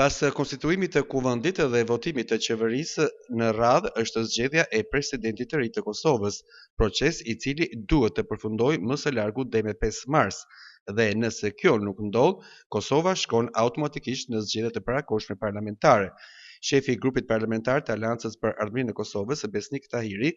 Pas konstituimit të kuvendit dhe votimit të qeverisë, në radhë është zgjedhja e presidentit të ri të Kosovës, proces i cili duhet të përfundojë më së largu deri me 5 mars. Dhe nëse kjo nuk ndodh, Kosova shkon automatikisht në zgjedhje të parakohshme parlamentare. Shefi i grupit parlamentar të Aleancës për Ardhmërinë e Kosovës, Besnik Tahiri,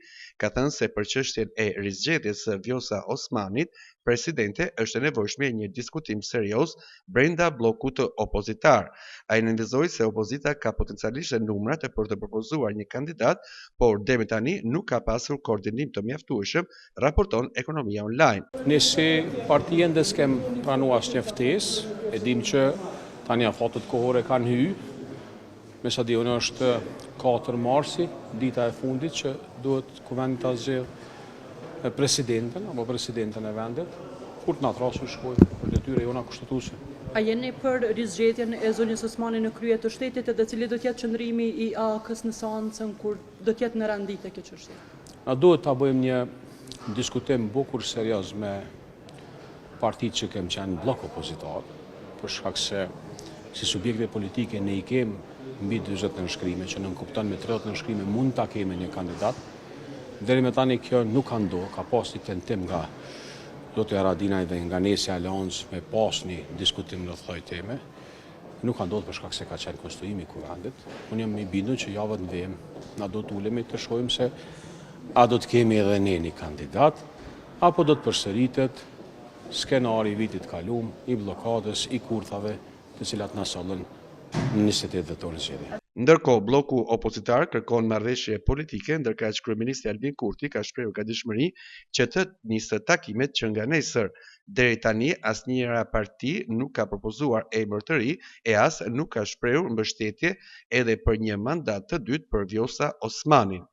ka thënë se për çështjen e rizgjedhjes së Vjosa Osmanit, presidente është e nevojshme një diskutim serioz brenda bllokut opozitar. Ai nënvizoi se opozita ka potencialisht numrat për të propozuar një kandidat, por deri tani nuk ka pasur koordinim të mjaftueshëm, raporton Ekonomia Online. Ne si parti ende s'kem pranuar asnjë ftesë, e dim që tani afatet kohore kanë hyrë. Me sa di unë është 4 marsi, dita e fundit që duhet kuvendi ta zgjedhë presidenten apo presidenten e vendit, kur të na trasë shkojë për detyrë jona kushtetuese. A jeni për rizgjedhjen e zonjës Osmani në krye të shtetit dhe cili do të jetë qëndrimi i AK-s në seancën kur do të jetë në rendite kjo çështje? Na duhet ta bëjmë një diskutim bukur serioz me partitë që kemë qenë blok opozitar, për shkak se si subjekte politike ne i kemë mbi 40 nënshkrime, që nënkupton me 30 nënshkrime mund ta kemi një kandidat. Deri me tani kjo nuk ka ndodhur, ka pas një tentim nga Zoti Haradinaj dhe nga Nesja Aleancë me pas një diskutim në këto teme. Nuk ka ndodhur për shkak se ka qenë konstituimi i kuvendit. Unë jam i bindur që javën vim na do të ulemi të shohim se a do të kemi edhe ne një kandidat apo do të përsëritet skenari i vitit kalum, i bllokadës, i kurthave, të cilat na sollën në 28 dhjetor zgjedhje. Ndërkohë, bloku opozitar kërkon marrëveshje politike, ndërkaq kryeministri Albin Kurti ka shprehur gatishmëri që të nisë takimet që nga nesër. Deri tani asnjëra parti nuk ka propozuar emër të ri e as nuk ka shprehur mbështetje edhe për një mandat të dytë për Vjosa Osmanin.